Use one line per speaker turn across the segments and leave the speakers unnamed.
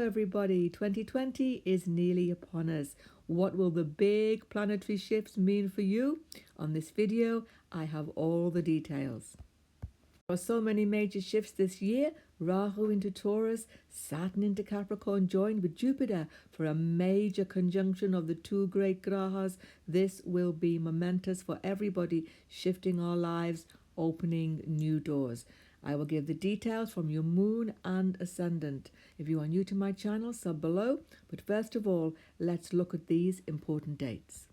everybody. 2020 is nearly upon us. What will the big planetary shifts mean for you? On this video, I have all the details. There are so many major shifts this year. Rahu into Taurus, Saturn into Capricorn joined with Jupiter for a major conjunction of the two great grahas. This will be momentous for everybody, shifting our lives, opening new doors. I will give the details from your moon and ascendant. If you are new to my channel, sub below. But first of all, let's look at these important dates.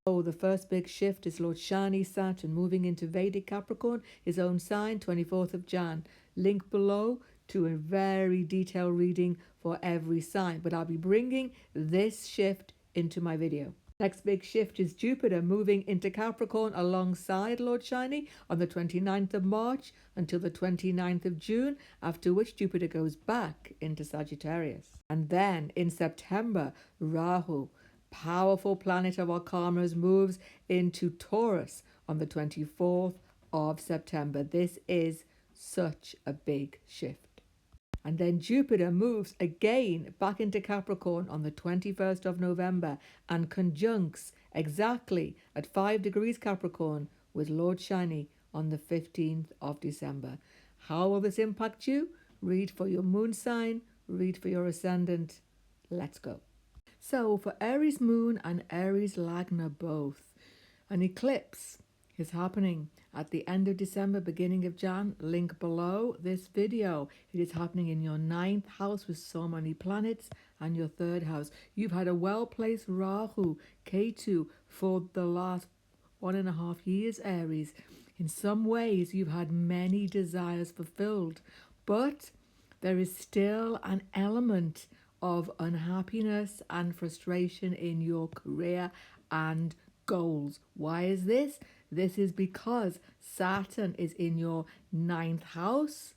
Oh, the first big shift is Lord Shani Saturn moving into Vedic Capricorn, his own sign, 24th of Jan. Link below to a very detailed reading for every sign. But I'll be bringing this shift into my video. Next big shift is Jupiter moving into Capricorn alongside Lord Shani on the 29th of March until the 29th of June, after which Jupiter goes back into Sagittarius. And then in September, Rahu, powerful planet of our karmas, moves into Taurus on the 24th of September. This is such a big shift. And then Jupiter moves again back into Capricorn on the 21st of November and conjuncts exactly at 5 degrees Capricorn with Lord Shani on the 15th of December. How will this impact you? Read for your moon sign, read for your ascendant. Let's go. So for Aries moon and Aries Lagna both, an eclipse is happening at the end of December, beginning of Jan. Link below this video. It is happening in your 9th house with so many planets and your 3rd house. You've had a well-placed Rahu, Ketu for the last 1.5 years, Aries. In some ways, you've had many desires fulfilled, but there is still an element of unhappiness and frustration in your career and goals. Why is this? This is because Saturn is in your 9th house,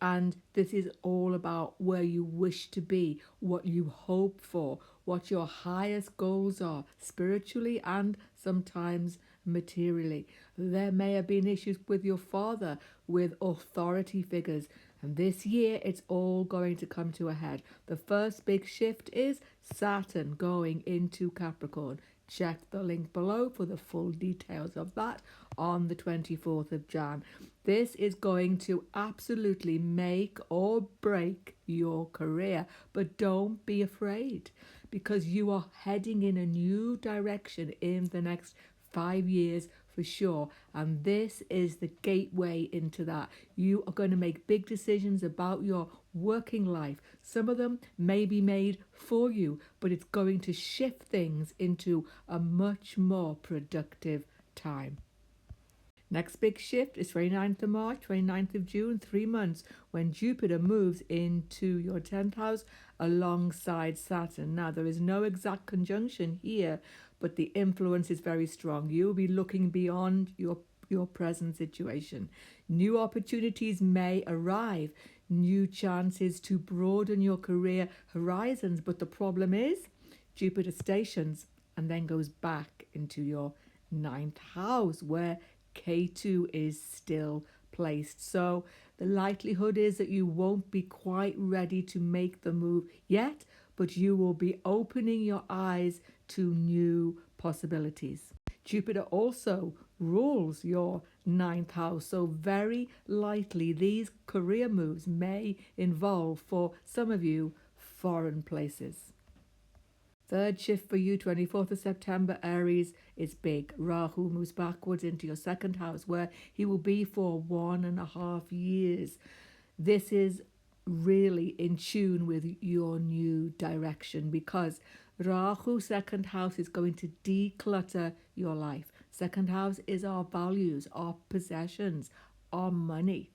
and this is all about where you wish to be, what you hope for, what your highest goals are, spiritually and sometimes materially. There may have been issues with your father, with authority figures, and this year it's all going to come to a head. The first big shift is Saturn going into Capricorn. Check the link below for the full details of that on the 24th of Jan. This is going to absolutely make or break your career, but don't be afraid, because you are heading in a new direction in the next 5 years for sure, and this is the gateway into that. You are going to make big decisions about your working life. Some of them may be made for you, but it's going to shift things into a much more productive time. Next big shift is 29th of March, 29th of June, 3 months, when Jupiter moves into your 10th house alongside Saturn. Now, there is no exact conjunction here, but the influence is very strong. You'll be looking beyond your present situation. New opportunities may arrive, new chances to broaden your career horizons, but the problem is Jupiter stations and then goes back into your 9th house where K2 is still placed. So the likelihood is that you won't be quite ready to make the move yet, but you will be opening your eyes to new possibilities. Jupiter also rules your 9th house, so very likely these career moves may involve, for some of you, foreign places. Third shift for you, 24th of September, Aries, is big. Rahu moves backwards into your 2nd house, where he will be for 1.5 years. This is really in tune with your new direction, because Rahu 2nd house is going to declutter your life. 2nd house is our values, our possessions, our money.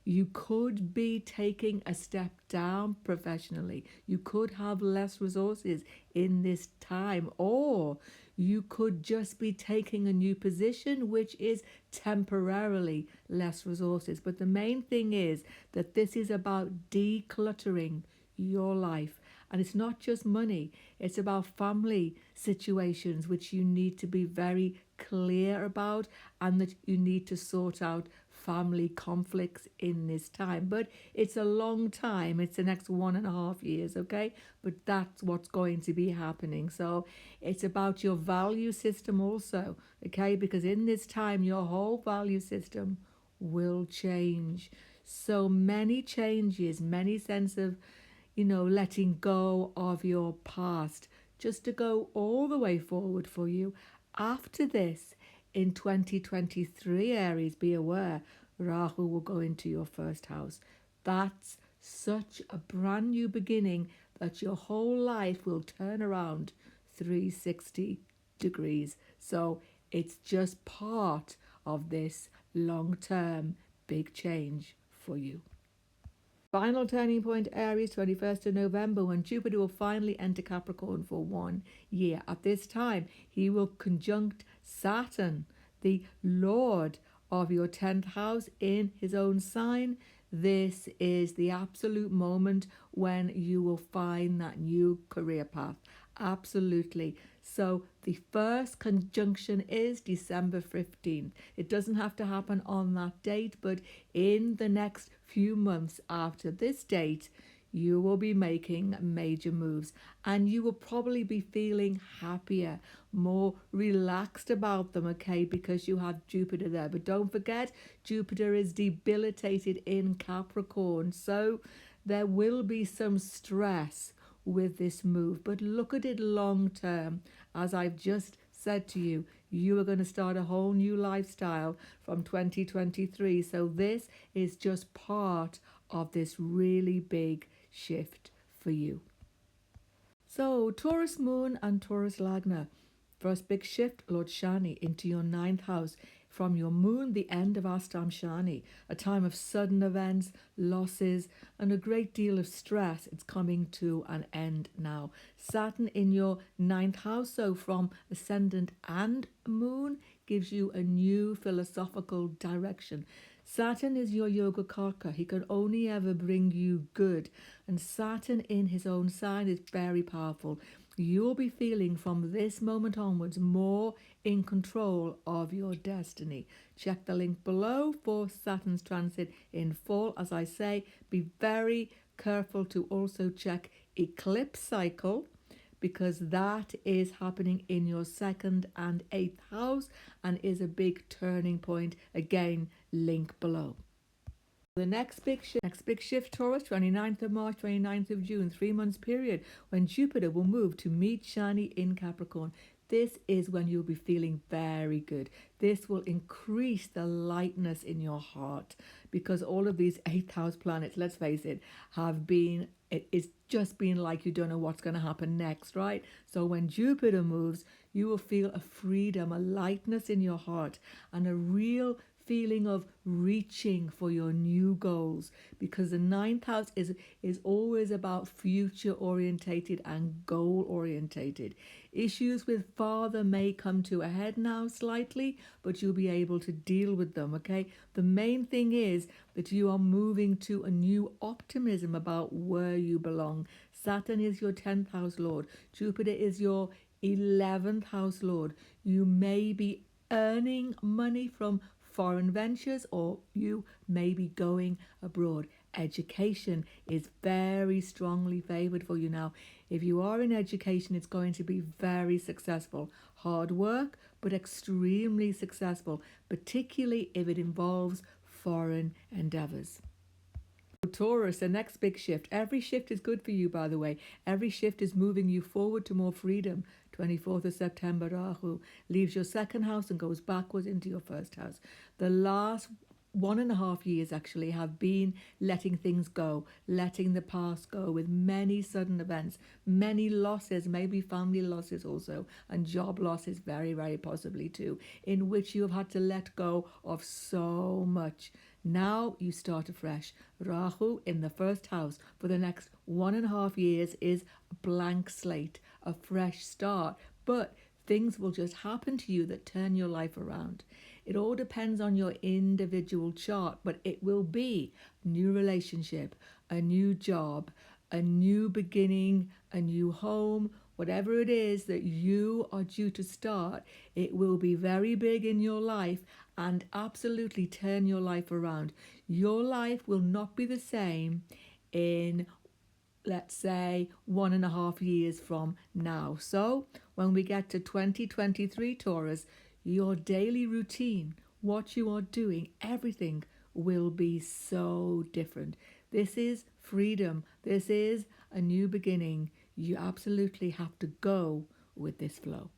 You could be taking a step down professionally. You could have less resources in this time, or you could just be taking a new position which is temporarily less resources. But the main thing is that this is about decluttering your life. And it's not just money, it's about family situations which you need to be very clear about, and that you need to sort out family conflicts in this time. But it's a long time. It's the next 1.5 years, okay? But that's what's going to be happening. So it's about your value system also, okay? Because in this time, your whole value system will change. So many changes, many sense of, letting go of your past, just to go all the way forward for you. After this, in 2023, Aries, be aware, Rahu will go into your first house. That's such a brand new beginning that your whole life will turn around 360 degrees. So it's just part of this long-term big change for you. Final turning point, Aries, 21st of November, when Jupiter will finally enter Capricorn for 1 year. At this time, he will conjunct Saturn, the Lord of your 10th house, in his own sign. This is the absolute moment when you will find that new career path. Absolutely. So the first conjunction is December 15th. It doesn't have to happen on that date, but in the next few months after this date, you will be making major moves, and you will probably be feeling happier, more relaxed about them, okay, because you have Jupiter there. But don't forget, Jupiter is debilitated in Capricorn, so there will be some stress with this move, but look at it long term. As I've just said to you, you are going to start a whole new lifestyle from 2023. So this is just part of this really big shift for you. So Taurus Moon and Taurus Lagna. First big shift, Lord Shani into your 9th house. From your moon, the end of Astam Shani, a time of sudden events, losses, and a great deal of stress. It's coming to an end now. Saturn in your 9th house, so from ascendant and moon, gives you a new philosophical direction. Saturn is your yoga karka. He can only ever bring you good. And Saturn in his own sign is very powerful. You'll be feeling from this moment onwards more in control of your destiny. Check the link below for Saturn's transit in fall. As I say, be very careful to also check eclipse cycle, because that is happening in your 2nd and 8th house and is a big turning point. Again, link below. The next big shift, Taurus, 29th of March, 29th of June, 3 months period, when Jupiter will move to meet Shani in Capricorn. This is when you'll be feeling very good. This will increase the lightness in your heart, because all of these 8th house planets, let's face it, it's just been like you don't know what's going to happen next, right? So when Jupiter moves, you will feel a freedom, a lightness in your heart, and a real feeling of reaching for your new goals, because the 9th house is always about future orientated and goal orientated. Issues with father may come to a head now slightly, but you'll be able to deal with them, okay? The main thing is that you are moving to a new optimism about where you belong. Saturn is your 10th house lord. Jupiter is your 11th house lord. You may be earning money from foreign ventures, or you may be going abroad. Education is very strongly favored for you now. If you are in education, it's going to be very successful. Hard work, but extremely successful, particularly if it involves foreign endeavors. Taurus, the next big shift. Every shift is good for you, by the way. Every shift is moving you forward to more freedom. 24th of September, Rahu leaves your 2nd house and goes backwards into your 1st house. The last 1.5 years actually have been letting things go, letting the past go, with many sudden events, many losses, maybe family losses also, and job losses very, very possibly too, in which you have had to let go of so much. Now you start afresh. Rahu in the 1st house for the next 1.5 years is a blank slate, a fresh start, but things will just happen to you that turn your life around. It all depends on your individual chart, but it will be a new relationship, a new job, a new beginning, a new home, whatever it is that you are due to start, it will be very big in your life and absolutely turn your life around. Your life will not be the same in, let's say, 1.5 years from now. So when we get to 2023 Taurus, your daily routine, what you are doing, everything will be so different. This is freedom. This is a new beginning. You absolutely have to go with this flow.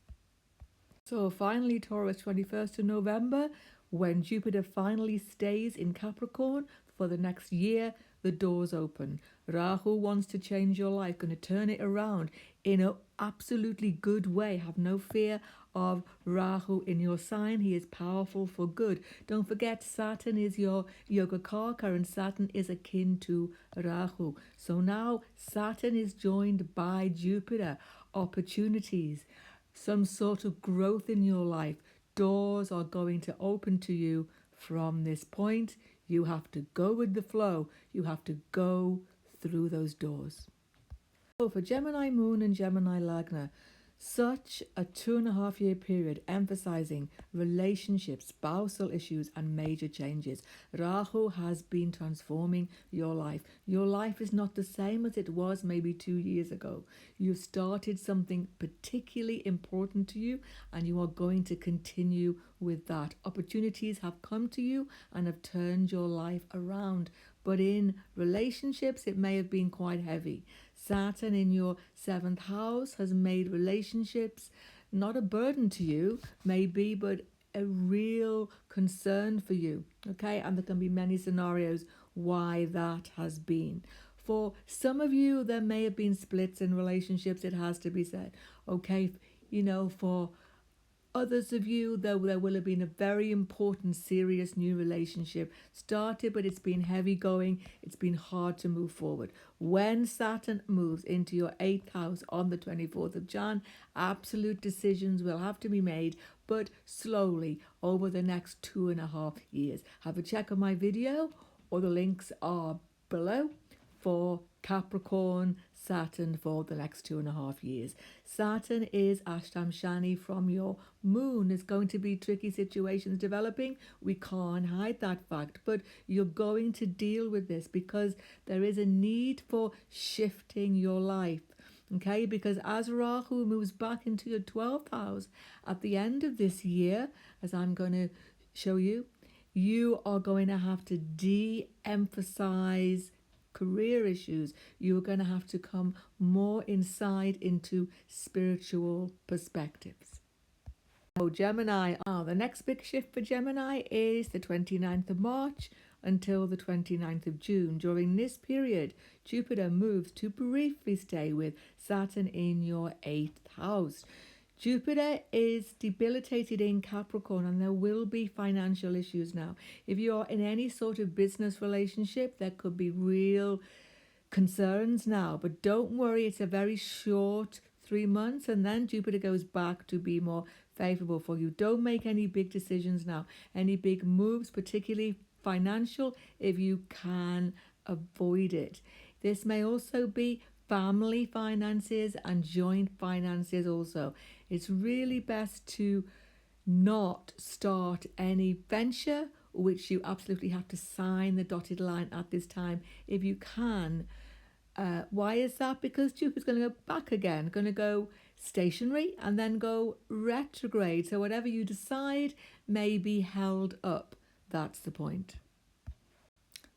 So finally, Taurus, 21st of November, when Jupiter finally stays in Capricorn for the next year, the doors open. Rahu wants to change your life, going to turn it around in an absolutely good way. Have no fear of Rahu in your sign. He is powerful for good. Don't forget, Saturn is your Yogakarka, and Saturn is akin to Rahu. So now Saturn is joined by Jupiter. Opportunities, some sort of growth in your life. Doors are going to open to you from this point. You have to go with the flow. You have to go through those doors. So for Gemini Moon and Gemini Lagna, such a 2.5 year period emphasizing relationships, spousal issues, and major changes. Rahu has been transforming your life. Your life is not the same as it was maybe 2 years ago. You've started something particularly important to you, and you are going to continue with that. Opportunities have come to you and have turned your life around. But in relationships, it may have been quite heavy. Saturn in your 7th house has made relationships not a burden to you, maybe, but a real concern for you. Okay, and there can be many scenarios why that has been. For some of you, there may have been splits in relationships, it has to be said. Okay, for others of you, there will have been a very important, serious new relationship started, but it's been heavy going. It's been hard to move forward. When Saturn moves into your 8th house on the 24th of Jan, absolute decisions will have to be made, but slowly over the next 2.5 years. Have a check on my video, or the links are below for Capricorn, Saturn for the next 2.5 years. Saturn is Ashtam Shani from your moon. There's going to be tricky situations developing. We can't hide that fact, but you're going to deal with this because there is a need for shifting your life. Okay, because as Rahu moves back into your 12th house at the end of this year, as I'm going to show you, you are going to have to de-emphasize career issues. You're going to have to come more inside into spiritual perspectives. So Gemini, the next big shift for Gemini is the 29th of March until the 29th of June. During this period, Jupiter moves to briefly stay with Saturn in your 8th house. Jupiter is debilitated in Capricorn, and there will be financial issues now. If you are in any sort of business relationship, there could be real concerns now. But don't worry, it's a very short 3 months, and then Jupiter goes back to be more favorable for you. Don't make any big decisions now, any big moves, particularly financial, if you can avoid it. This may also be family finances and joint finances also. It's really best to not start any venture which you absolutely have to sign the dotted line at this time if you can. Why is that? Because Jupiter's going to go back again, going to go stationary and then go retrograde. So whatever you decide may be held up. That's the point.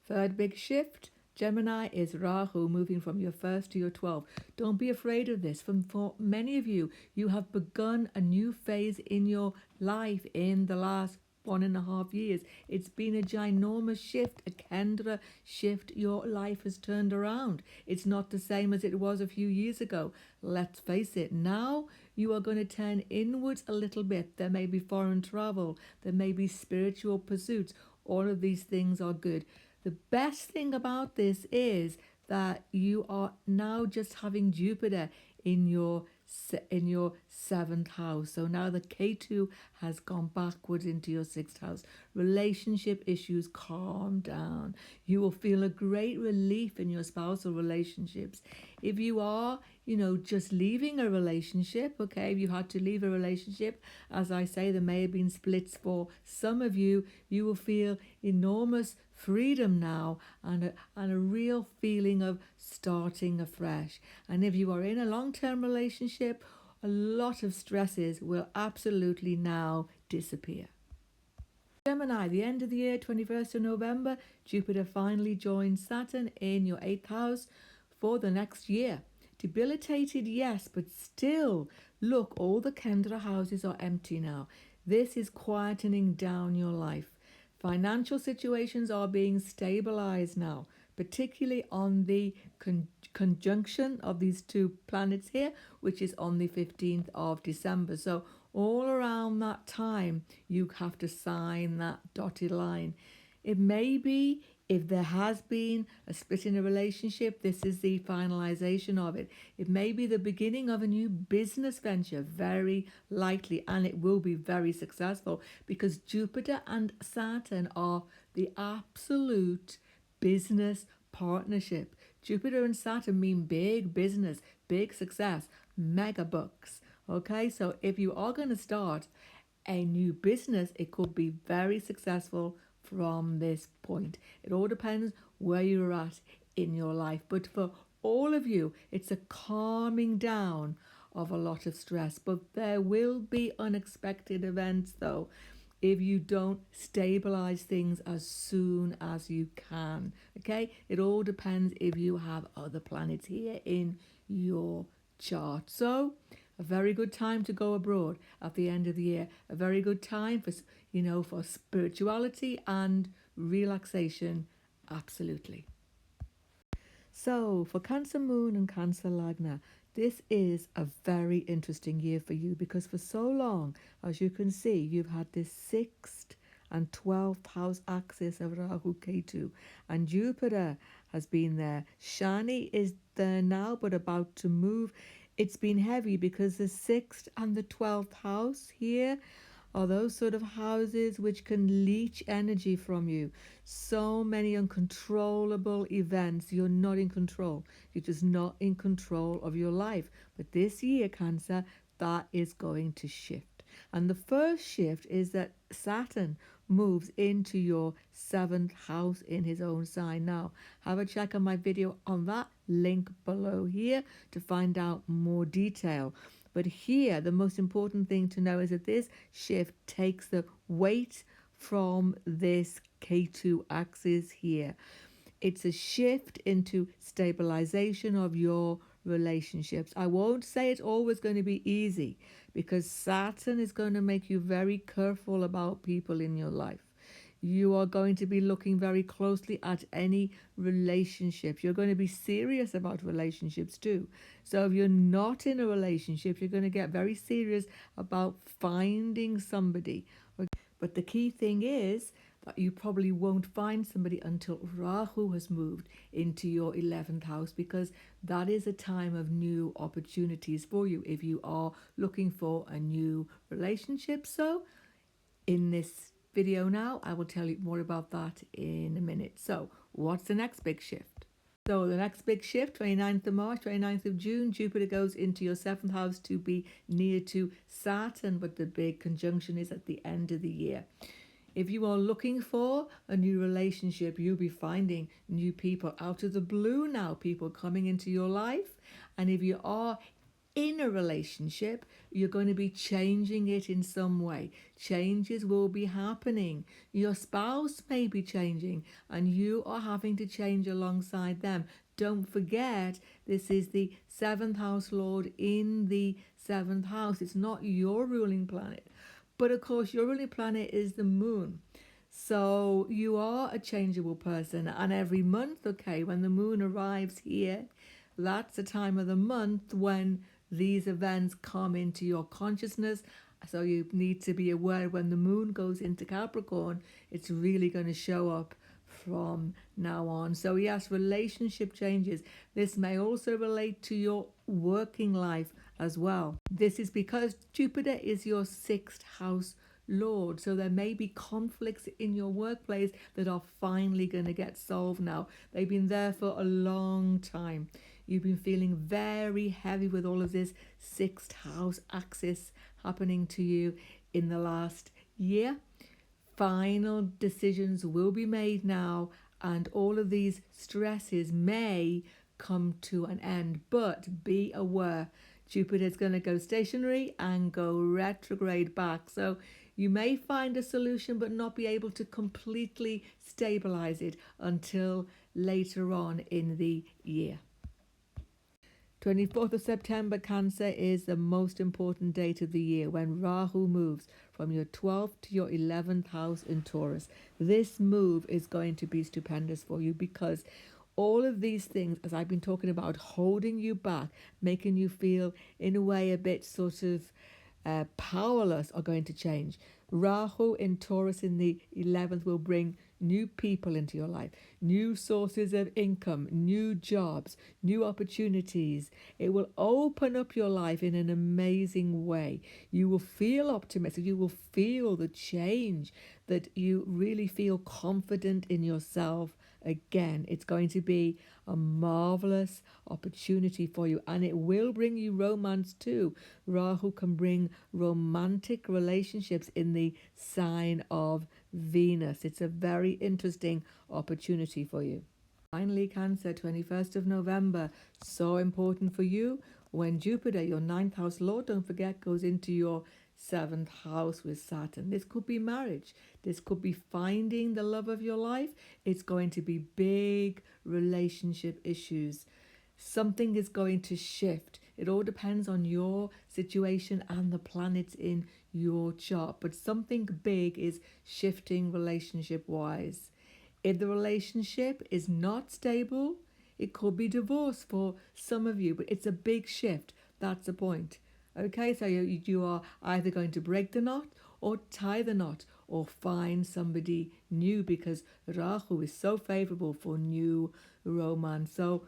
Third big shift, Gemini, is Rahu moving from your 1st to your 12th. Don't be afraid of this. For many of you, you have begun a new phase in your life in the last 1.5 years. It's been a ginormous shift, a Kendra shift. Your life has turned around. It's not the same as it was a few years ago. Let's face it. Now you are going to turn inwards a little bit. There may be foreign travel. There may be spiritual pursuits. All of these things are good. The best thing about this is that you are now just having Jupiter in your 7th house. So now the K2 has gone backwards into your 6th house. Relationship issues, calm down. You will feel a great relief in your spousal relationships. If you are, just leaving a relationship, okay, if you had to leave a relationship, as I say, there may have been splits for some of you, you will feel enormous freedom now and a real feeling of starting afresh. And if you are in a long-term relationship, a lot of stresses will absolutely now disappear. Gemini, the end of the year, 21st of November, Jupiter finally joins Saturn in your 8th house for the next year. Debilitated, yes, but still, look, all the Kendra houses are empty now. This is quietening down your life. Financial situations are being stabilized now, particularly on the conjunction of these two planets here, which is on the 15th of December. So all around that time, you have to sign that dotted line. It may be, if there has been a split in a relationship, this is the finalization of it. It may be the beginning of a new business venture, very likely, and it will be very successful because Jupiter and Saturn are the absolute business partnership. Jupiter and Saturn mean big business, big success, mega bucks. Okay, so if you are going to start a new business, it could be very successful from this point. It all depends where you're at in your life. But for all of you, it's a calming down of a lot of stress. But there will be unexpected events, though, if you don't stabilize things as soon as you can. Okay, it all depends if you have other planets here in your chart. So a very good time to go abroad at the end of the year. A very good time for, for spirituality and relaxation. Absolutely. So for Cancer Moon and Cancer Lagna, this is a very interesting year for you because for so long, as you can see, you've had this 6th and 12th house axis of Rahu Ketu, and Jupiter has been there. Shani is there now but about to move. It's been heavy because the 6th and the 12th house here are those sort of houses which can leech energy from you. So many uncontrollable events. You're not in control. You're just not in control of your life. But this year, Cancer, that is going to shift. And the first shift is that Saturn moves into your 7th house in his own sign. Now, have a check on my video on that, link below here to find out more detail. But here, the most important thing to know is that this shift takes the weight from this K2 axis here. It's a shift into stabilization of your relationships. I won't say it's always going to be easy because Saturn is going to make you very careful about people in your life. You are going to be looking very closely at any relationships. You're going to be serious about relationships too. So if you're not in a relationship, you're going to get very serious about finding somebody. But the key thing is that you probably won't find somebody until Rahu has moved into your 11th house, because that is a time of new opportunities for you if you are looking for a new relationship. So in this video now, I will tell you more about that in a minute. So what's the next big shift? So the next big shift, 29th of March, 29th of June, Jupiter goes into your 7th house to be near to Saturn, but the big conjunction is at the end of the year. If you are looking for a new relationship, you'll be finding new people out of the blue now, people coming into your life. And if you are in a relationship, you're going to be changing it in some way. Changes will be happening. Your spouse may be changing and you are having to change alongside them. Don't forget, this is the 7th house lord in the 7th house. It's not your ruling planet. But of course, your ruling planet is the moon. So you are a changeable person. And every month, okay, when the moon arrives here, that's the time of the month when these events come into your consciousness. So you need to be aware when the moon goes into Capricorn, it's really going to show up from now on. So yes, relationship changes. This may also relate to your working life as well. This is because Jupiter is your 6th house lord. So there may be conflicts in your workplace that are finally going to get solved now. They've been there for a long time. You've been feeling very heavy with all of this sixth house axis happening to you in the last year. Final decisions will be made now, and all of these stresses may come to an end. But be aware, Jupiter is going to go stationary and go retrograde back. So you may find a solution but not be able to completely stabilize it until later on in the year. 24th of September, Cancer, is the most important date of the year when Rahu moves from your 12th to your 11th house in Taurus. This move is going to be stupendous for you because all of these things, as I've been talking about, holding you back, making you feel in a way a bit sort of powerless, are going to change. Rahu in Taurus in the 11th will bring new people into your life, new sources of income, new jobs, new opportunities. It will open up your life in an amazing way. You will feel optimistic. You will feel the change, that you really feel confident in yourself again. It's going to be a marvelous opportunity for you, and it will bring you romance too. Rahu can bring romantic relationships in the sign of Venus. It's a very interesting opportunity for you. Finally, Cancer, 21st of November, so important for you when Jupiter, your 9th house lord, don't forget, goes into your 7th house with Saturn. This could be marriage. This could be finding the love of your life. It's going to be big relationship issues. Something is going to shift. It all depends on your situation and the planets in your chart. But something big is shifting relationship-wise. If the relationship is not stable, it could be divorce for some of you, but it's a big shift. That's the point. Okay, so you are either going to break the knot or tie the knot or find somebody new, because Rahu is so favorable for new romance. So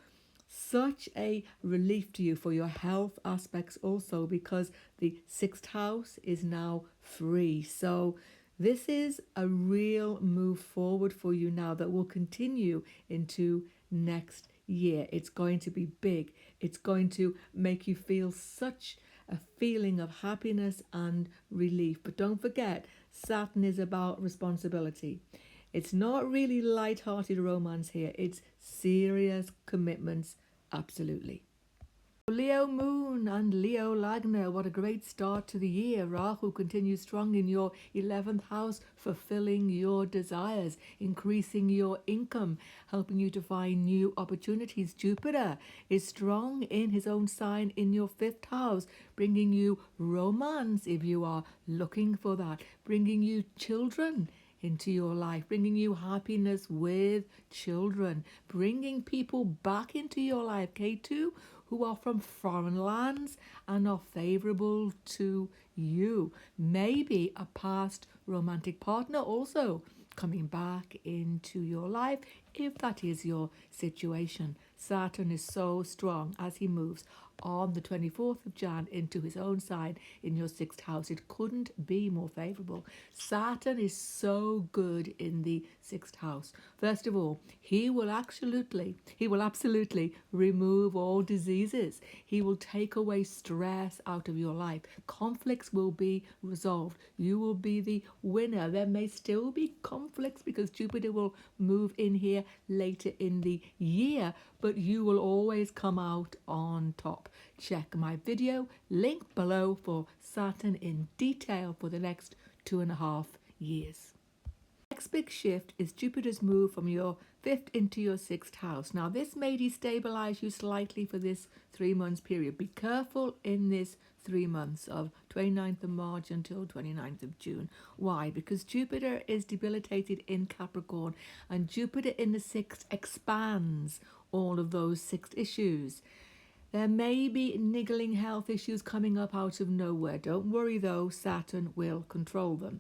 such a relief to you for your health aspects also, because the 6th house is now free. So this is a real move forward for you now that will continue into next year. It's going to be big. It's going to make you feel such a feeling of happiness and relief. But don't forget, Saturn is about responsibility. It's not really light-hearted romance here. It's serious commitments, absolutely. Leo Moon and Leo Lagna, what a great start to the year. Rahu continues strong in your 11th house, fulfilling your desires, increasing your income, helping you to find new opportunities. Jupiter is strong in his own sign in your 5th house, bringing you romance if you are looking for that, bringing you children into your life, bringing you happiness with children, bringing people back into your life, K2, who are from foreign lands and are favorable to you. Maybe a past romantic partner also coming back into your life, if that is your situation. Saturn is so strong as he moves on the 24th of Jan into his own sign in your 6th house. It couldn't be more favorable. Saturn is so good in the 6th house. First of all, he will absolutely remove all diseases. He will take away stress out of your life. Conflicts will be resolved. You will be the winner. There may still be conflicts because Jupiter will move in here later in the year, but you will always come out on top. Check my video, link below, for Saturn in detail for the next 2.5 years. Next big shift is Jupiter's move from your 5th into your 6th house. Now this may destabilize you slightly for this 3 months period. Be careful in this 3 months of 29th of March until 29th of June. Why? Because Jupiter is debilitated in Capricorn, and Jupiter in the 6th expands all of those 6th issues. There may be niggling health issues coming up out of nowhere. Don't worry though, Saturn will control them.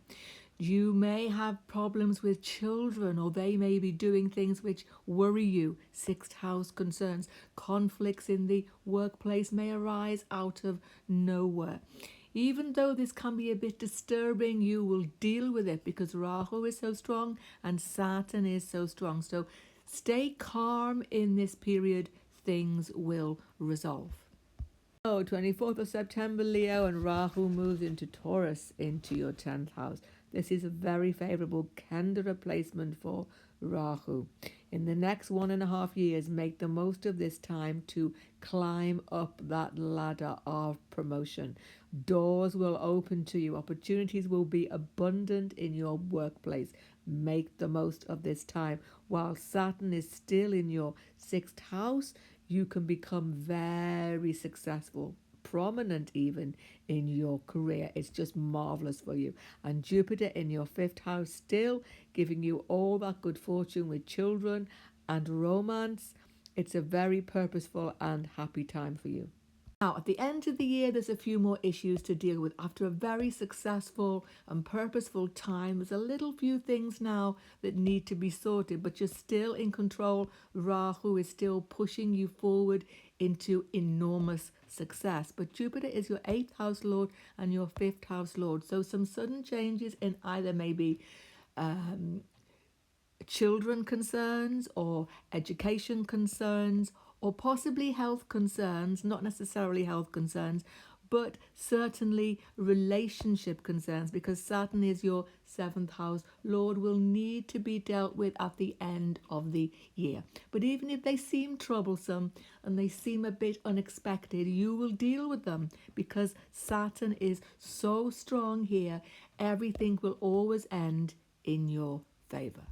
You may have problems with children, or they may be doing things which worry you. 6th house concerns. Conflicts in the workplace may arise out of nowhere. Even though this can be a bit disturbing, you will deal with it because Rahu is so strong and Saturn is so strong. So stay calm in this period. things will resolve. So 24th of September, Leo, and Rahu moves into Taurus, into your 10th house. This is a very favorable Kendra placement for Rahu. In the next 1.5 years, make the most of this time to climb up that ladder of promotion. Doors will open to you. Opportunities will be abundant in your workplace. Make the most of this time. While Saturn is still in your 6th house, you can become very successful, prominent even in your career. It's just marvelous for you. And Jupiter in your 5th house, still giving you all that good fortune with children and romance. It's a very purposeful and happy time for you. Now, at the end of the year, there's a few more issues to deal with. After a very successful and purposeful time, there's a little few things now that need to be sorted, but you're still in control. Rahu is still pushing you forward into enormous success. But Jupiter is your 8th house lord and your 5th house lord. So some sudden changes in either maybe children concerns or education concerns, or possibly health concerns, not necessarily health concerns, but certainly relationship concerns, because Saturn is your 7th house lord, will need to be dealt with at the end of the year. But even if they seem troublesome and they seem a bit unexpected, you will deal with them because Saturn is so strong here. Everything will always end in your favor.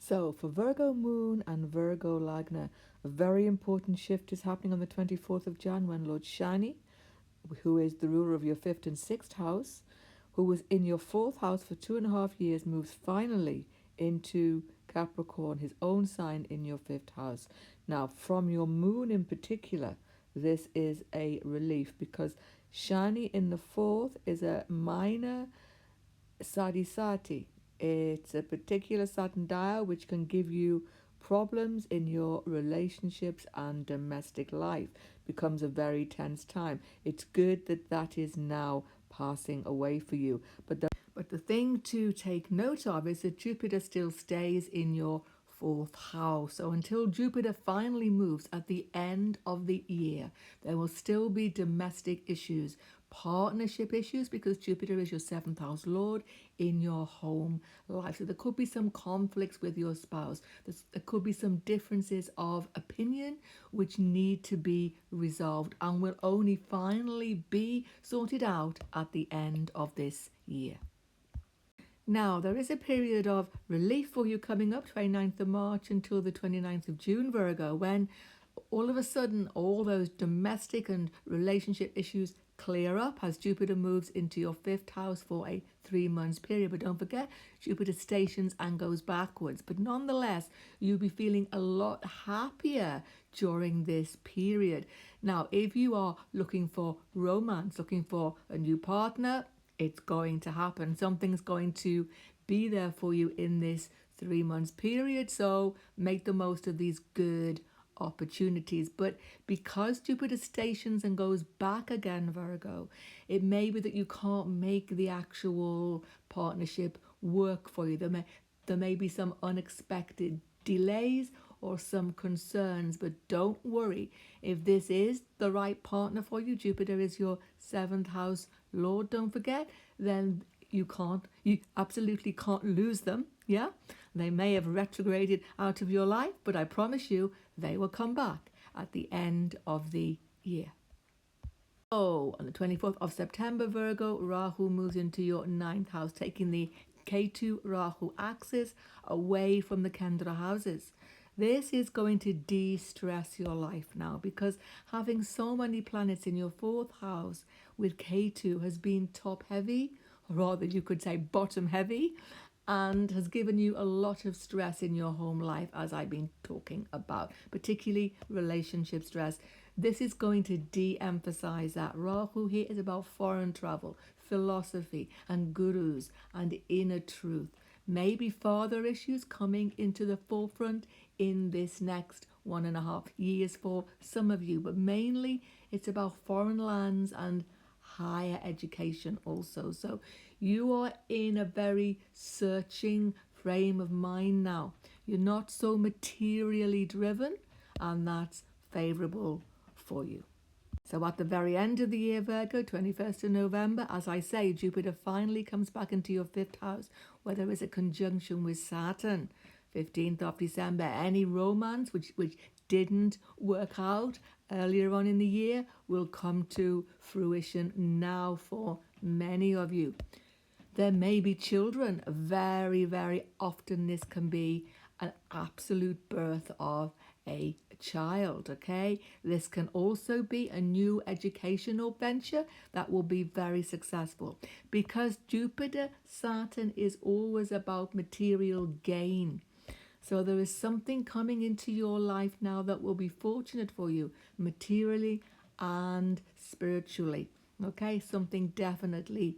So for Virgo Moon and Virgo Lagna, a very important shift is happening on the 24th of Jan when Lord Shani, who is the ruler of your 5th and 6th house, who was in your 4th house for 2.5 years, moves finally into Capricorn, his own sign in your 5th house. Now, from your moon in particular, this is a relief because Shani in the 4th is a minor Sadhisati. It's a particular Saturn dial which can give you problems in your relationships and domestic life. Becomes a very tense time. It's good that that is now passing away for you. But the thing to take note of is that Jupiter still stays in your 4th house. So until Jupiter finally moves at the end of the year, there will still be domestic issues, partnership issues, because Jupiter is your 7th house lord in your home life. So there could be some conflicts with your spouse. There could be some differences of opinion which need to be resolved and will only finally be sorted out at the end of this year. Now, there is a period of relief for you coming up, 29th of March until the 29th of June, Virgo, when all of a sudden all those domestic and relationship issues clear up as Jupiter moves into your 5th house for a 3-month period. But don't forget, Jupiter stations and goes backwards. But nonetheless, you'll be feeling a lot happier during this period. Now, if you are looking for romance, looking for a new partner, it's going to happen. Something's going to be there for you in this 3-month period. So make the most of these good opportunities. But because Jupiter stations and goes back again, Virgo, it may be that you can't make the actual partnership work for you. There may be some unexpected delays or some concerns, but don't worry. If this is the right partner for you, Jupiter is your 7th house lord, don't forget, then you absolutely can't lose them. Yeah, they may have retrograded out of your life, but I promise you they will come back at the end of the year. Oh, on the 24th of September, Virgo, Rahu moves into your 9th house, taking the Ketu Rahu axis away from the Kendra houses. This is going to de-stress your life now, because having so many planets in your 4th house with Ketu has been top heavy, or rather you could say bottom heavy, and has given you a lot of stress in your home life, as I've been talking about, particularly relationship stress. This is going to de-emphasize that. Rahu here is about foreign travel, philosophy and gurus and inner truth. Maybe father issues coming into the forefront in this next 1.5 years for some of you, but mainly it's about foreign lands and higher education also. So you are in a very searching frame of mind now. You're not so materially driven and that's favorable for you. So at the very end of the year, Virgo, 21st of November, as I say, Jupiter finally comes back into your 5th house, where there is a conjunction with Saturn. 15th of December, any romance which didn't work out earlier on in the year will come to fruition now for many of you. There may be children. Very, very often this can be an absolute birth of a child, okay? This can also be a new educational venture that will be very successful, because Jupiter, Saturn is always about material gain. So there is something coming into your life now that will be fortunate for you materially and spiritually, okay? Something definitely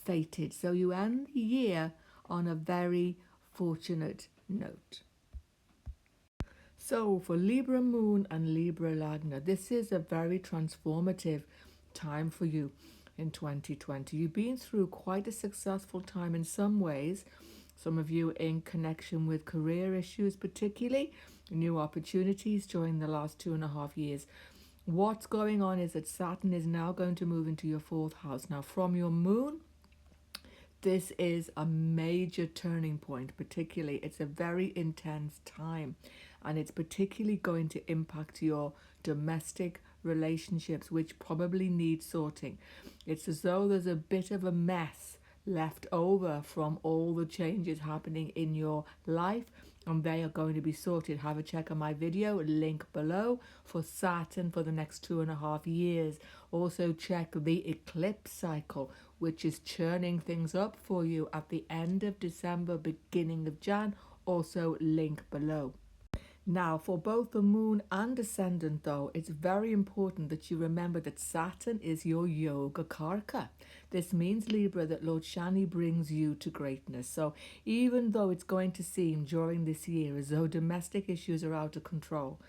fated. So you end the year on a very fortunate note. So for Libra Moon and Libra Lagna, this is a very transformative time for you in 2020. You've been through quite a successful time in some ways. Some of you in connection with career issues, particularly new opportunities during the last 2.5 years. What's going on is that Saturn is now going to move into your 4th house. Now from your moon, this is a major turning point. Particularly, it's a very intense time, and it's particularly going to impact your domestic relationships, which probably need sorting. It's as though there's a bit of a mess left over from all the changes happening in your life, and they are going to be sorted. Have a check on my video, link below, for Saturn for the next 2.5 years. Also check the eclipse cycle, which is churning things up for you at the end of December, beginning of Jan. Also link below. Now, for both the moon and ascendant, though, it's very important that you remember that Saturn is your yoga karaka. This means, Libra, that Lord Shani brings you to greatness. So even though it's going to seem during this year as though domestic issues are out of control,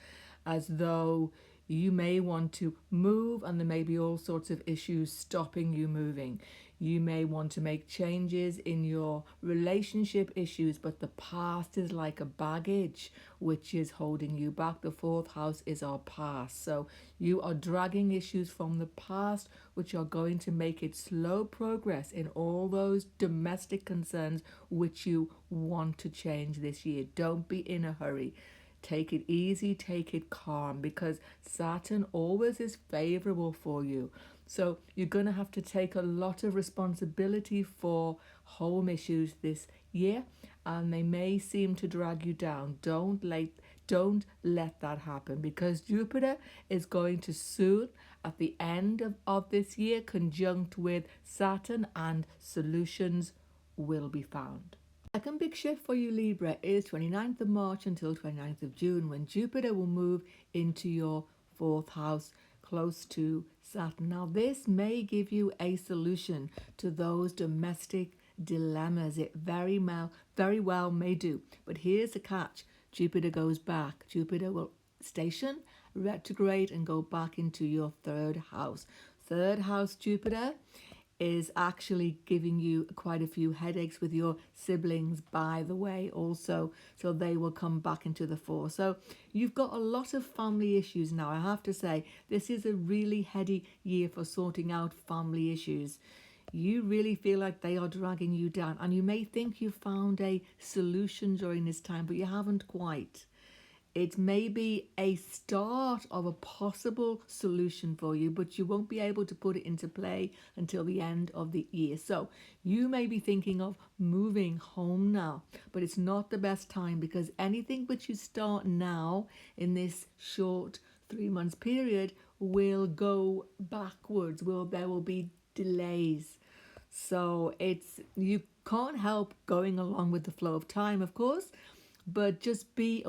as though you may want to move and there may be all sorts of issues stopping you moving, you may want to make changes in your relationship issues, but the past is like a baggage which is holding you back. The 4th house is our past. So you are dragging issues from the past which are going to make it slow progress in all those domestic concerns which you want to change this year. Don't be in a hurry. Take it easy, take it calm, because Saturn always is favorable for you. So you're going to have to take a lot of responsibility for home issues this year, and they may seem to drag you down. Don't let that happen, because Jupiter is going to soon, at the end of this year, conjunct with Saturn, and solutions will be found. Second big shift for you, Libra, is 29th of March until 29th of June, when Jupiter will move into your 4th house, close to Saturn. Now, this may give you a solution to those domestic dilemmas. It very well may do. But here's the catch. Jupiter goes back. Jupiter will station, retrograde, and go back into your 3rd house. 3rd house Jupiter is actually giving you quite a few headaches with your siblings, by the way, also. So they will come back into the 4th. So you've got a lot of family issues now. I have to say, this is a really heady year for sorting out family issues. You really feel like they are dragging you down, and you may think you found a solution during this time, but you haven't quite. It may be a start of a possible solution for you, but you won't be able to put it into play until the end of the year. So you may be thinking of moving home now, but it's not the best time, because anything which you start now in this short 3 months period will go backwards. There will be delays. So you can't help going along with the flow of time, of course, but just be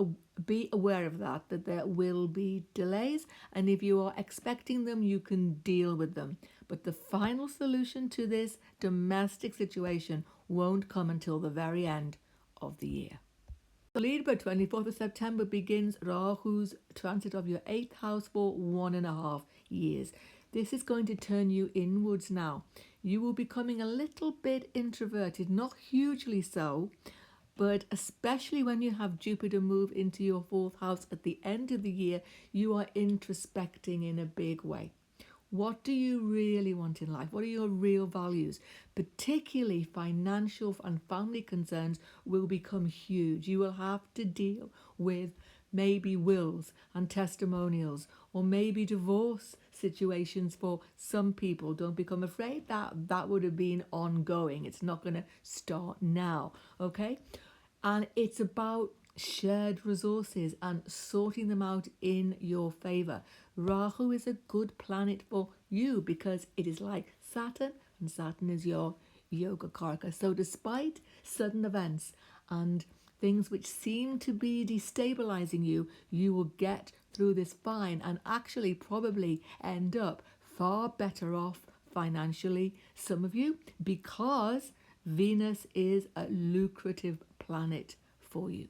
aware of that there will be delays, and if you are expecting them, you can deal with them. But the final solution to this domestic situation won't come until the very end of the year. So Libra, 24th of September begins Rahu's transit of your 8th house for 1.5 years. This is going to turn you inwards now. You will be becoming a little bit introverted, not hugely so, But especially when you have Jupiter move into your fourth house at the end of the year, you are introspecting in a big way. What do you really want in life? What are your real values? Particularly financial and family concerns will become huge. You will have to deal with maybe wills and testimonials, or maybe divorce situations for some people. Don't become afraid that that would have been ongoing. It's not going to start now, okay? And it's about shared resources and sorting them out in your favor. Rahu is a good planet for you because it is like Saturn, and Saturn is your yoga karaka. So despite sudden events and things which seem to be destabilizing you, you will get through this fine and actually probably end up far better off financially, some of you, because Venus is a lucrative planet for you.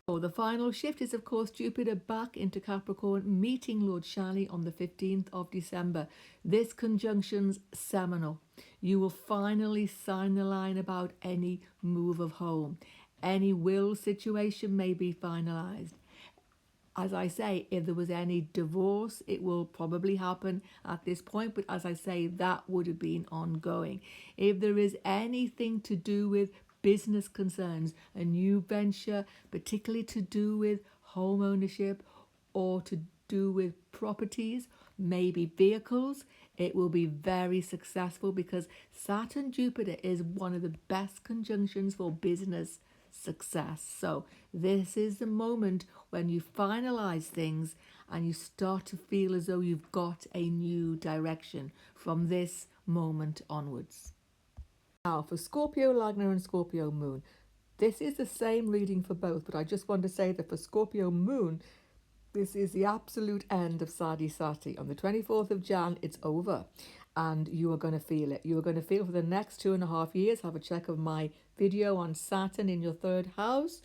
So the final shift is, of course, Jupiter back into Capricorn, meeting Lord Shani on the 15th of December. This conjunction's seminal. You will finally sign the line about any move of home. Any will situation may be finalized. As I say, if there was any divorce, it will probably happen at this point. But as I say, that would have been ongoing. If there is anything to do with business concerns, a new venture, particularly to do with home ownership or to do with properties, maybe vehicles, it will be very successful because Saturn Jupiter is one of the best conjunctions for business success. So this is the moment when you finalize things and you start to feel as though you've got a new direction from this moment onwards. Now for Scorpio Lagna and Scorpio Moon, this is the same reading for both, but I just want to say that for Scorpio Moon, this is the absolute end of Sadi Sati. On the 24th of Jan, it's over and you are going to feel it. You are going to feel for the next 2.5 years. Have a check of my video on Saturn in your third house.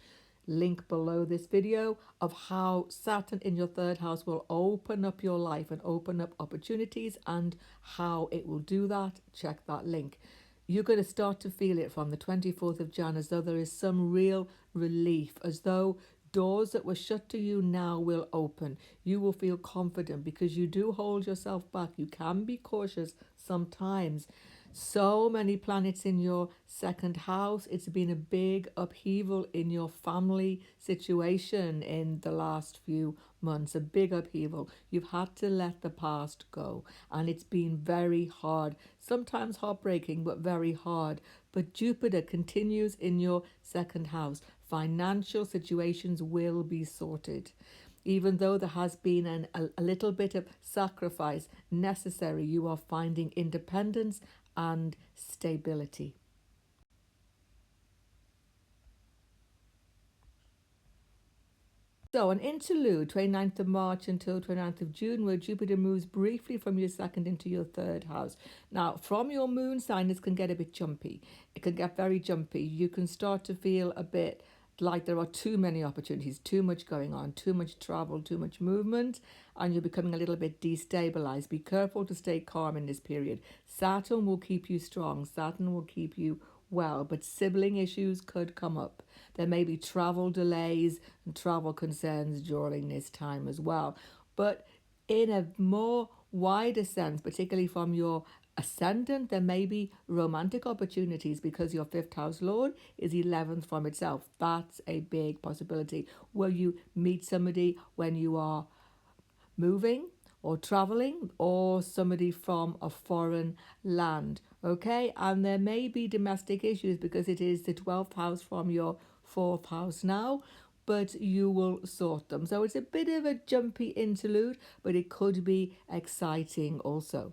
Link below this video of how Saturn in your third house will open up your life and open up opportunities and how it will do that. Check that link. You're going to start to feel it from the 24th of Jan as though there is some real relief, as though doors that were shut to you now will open. You will feel confident because you do hold yourself back. You can be cautious sometimes. So many planets in your second house. It's been a big upheaval in your family situation in the last few months, a big upheaval. You've had to let the past go and it's been very hard, sometimes heartbreaking, but very hard. But Jupiter continues in your second house. Financial situations will be sorted. Even though there has been a little bit of sacrifice necessary, you are finding independence and stability. So an interlude, 29th of March until 29th of June, where Jupiter moves briefly from your second into your third house. Now, from your moon sign, this can get a bit jumpy. It can get very jumpy. You can start to feel a bit like there are too many opportunities, too much going on, too much travel, too much movement, and you're becoming a little bit destabilized. Be careful to stay calm in this period. Saturn will keep you strong. Saturn will keep you well, but sibling issues could come up. There may be travel delays and travel concerns during this time as well. But in a more wider sense, particularly from your ascendant, there may be romantic opportunities because your fifth house lord is 11th from itself. That's a big possibility where you meet somebody when you are moving or traveling, or somebody from a foreign land, okay? And there may be domestic issues because it is the 12th house from your fourth house now, but you will sort them. So it's a bit of a jumpy interlude, but it could be exciting also.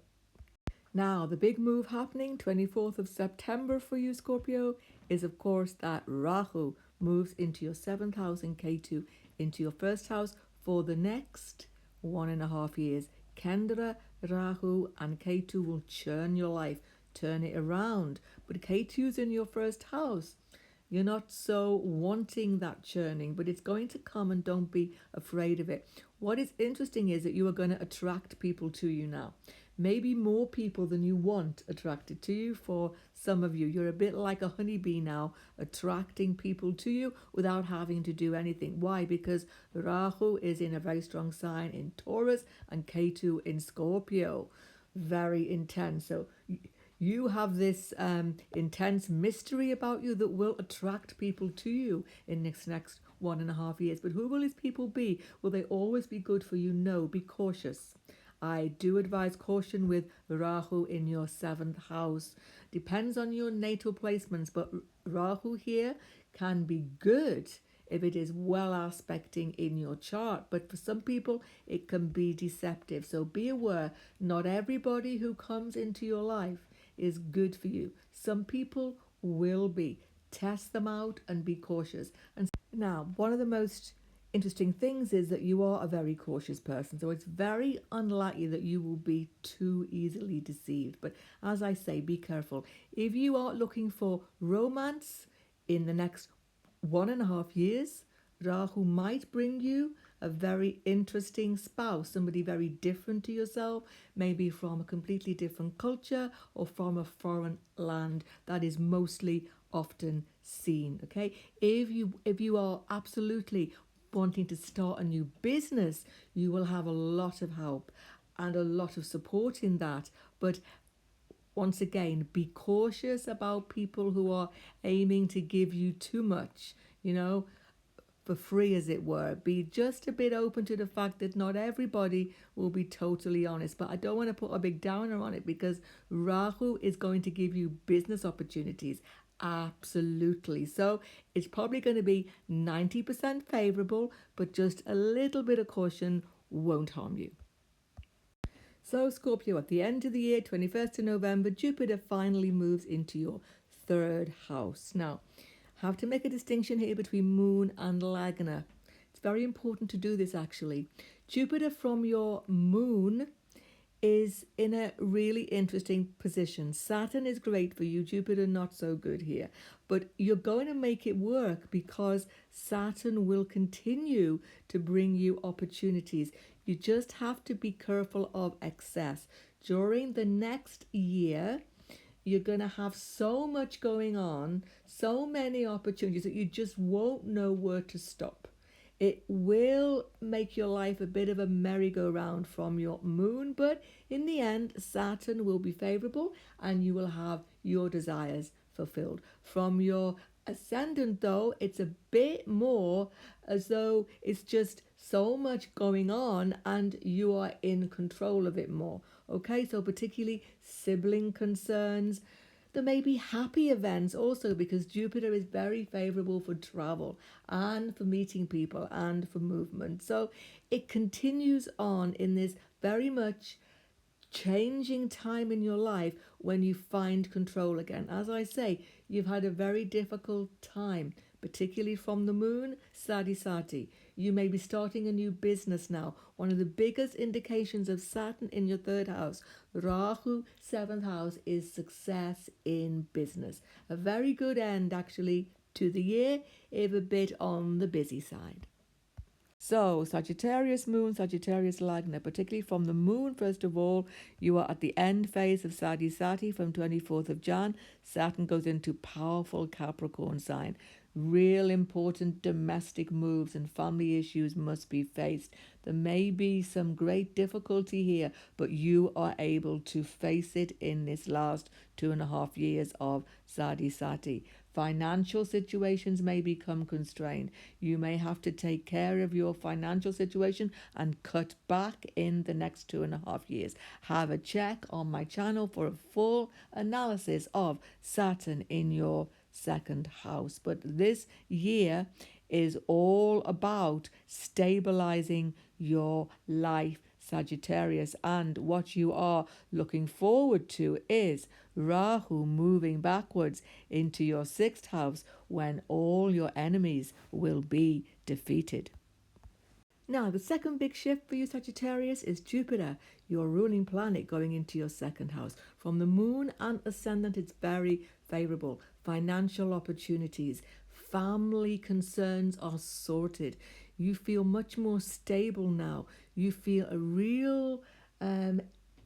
Now, the big move happening 24th of September for you, Scorpio, is of course that Rahu moves into your 7th house and Ketu into your first house for the next 1.5 years. Kendra, Rahu and Ketu will churn your life, turn it around. But Ketu's in your first house. You're not so wanting that churning, but it's going to come and don't be afraid of it. what is interesting is that you are going to attract people to you now. Maybe more people than you want attracted to you. For some of you, you're a bit like a honeybee now, attracting people to you without having to do anything. Why? Because Rahu is in a very strong sign in Taurus and Ketu in Scorpio. Very intense. So you have this intense mystery about you that will attract people to you in this next 1.5 years. But who will these people be? Will they always be good for you? No, be cautious. I do advise caution with Rahu in your 7th house. Depends on your natal placements, but Rahu here can be good if it is well aspecting in your chart. But for some people, it can be deceptive. So be aware, not everybody who comes into your life is good for you. Some people will be. Test them out and be cautious. And now, one of the most interesting things is that you are a very cautious person, so it's very unlikely that you will be too easily deceived. But as I say, be careful. If you are looking for romance in the next 1.5 years, Rahu might bring you a very interesting spouse, somebody very different to yourself, maybe from a completely different culture or from a foreign land. That is mostly often seen. Okay, if you are absolutely wanting to start a new business, you will have a lot of help and a lot of support in that. But once again, be cautious about people who are aiming to give you too much, for free, as it were. Be just a bit open to the fact that not everybody will be totally honest. But I don't want to put a big downer on it, because Rahu is going to give you business opportunities. Absolutely. So it's probably going to be 90% favorable, but just a little bit of caution won't harm you. So Scorpio, at the end of the year, 21st of November, Jupiter finally moves into your 3rd house. Now, have to make a distinction here between moon and lagna. It's very important to do this actually. Jupiter from your moon is in a really interesting position. Saturn is great for you, Jupiter not so good here. But you're going to make it work, because Saturn will continue to bring you opportunities. You just have to be careful of excess. During the next year, you're going to have so much going on, so many opportunities, that you just won't know where to stop. It will make your life a bit of a merry-go-round from your moon, but in the end, Saturn will be favorable and you will have your desires fulfilled. From your ascendant, though, it's a bit more as though it's just so much going on and you are in control of it more. Okay, so particularly sibling concerns. There may be happy events also, because Jupiter is very favorable for travel and for meeting people and for movement. So it continues on in this very much changing time in your life when you find control again. As I say, you've had a very difficult time, particularly from the moon, Sadi. You may be starting a new business now. One of the biggest indications of Saturn in your 3rd house, Rahu, 7th house, is success in business. A very good end, actually, to the year, if a bit on the busy side. So, Sagittarius moon, Sagittarius lagna, particularly from the moon, first of all, you are at the end phase of Sadi from 24th of Jan. Saturn goes into powerful Capricorn sign. Real important domestic moves and family issues must be faced. There may be some great difficulty here, but you are able to face it in this last 2.5 years of Sadi. Financial situations may become constrained. You may have to take care of your financial situation and cut back in the next 2.5 years. Have a check on my channel for a full analysis of Saturn in your 2nd house. But this year is all about stabilizing your life, Sagittarius, and what you are looking forward to is Rahu moving backwards into your 6th house, when all your enemies will be defeated. Now, the second big shift for you, Sagittarius, is Jupiter, your ruling planet, going into your 2nd house. From the moon and ascendant, it's very favorable. Financial opportunities, family concerns are sorted. You feel much more stable now. You feel a real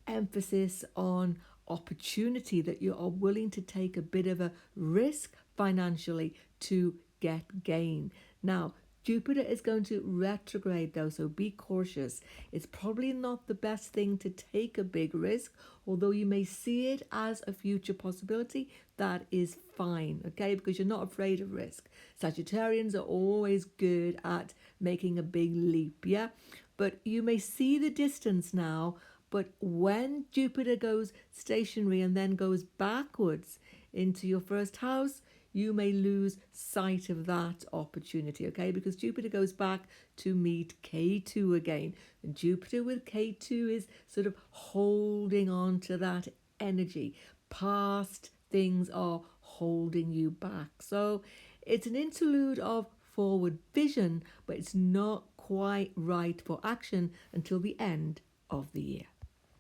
emphasis on opportunity, that you are willing to take a bit of a risk financially to get gain. Now, Jupiter is going to retrograde though, so be cautious. It's probably not the best thing to take a big risk, although you may see it as a future possibility. That is fine, okay, because you're not afraid of risk. Sagittarians are always good at making a big leap, yeah? But you may see the distance now, but when Jupiter goes stationary and then goes backwards into your first house, you may lose sight of that opportunity, okay? Because Jupiter goes back to meet K2 again. And Jupiter with K2 is sort of holding on to that energy. Past things are holding you back. So it's an interlude of forward vision, but it's not quite right for action until the end of the year.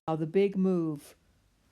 Now, the big move.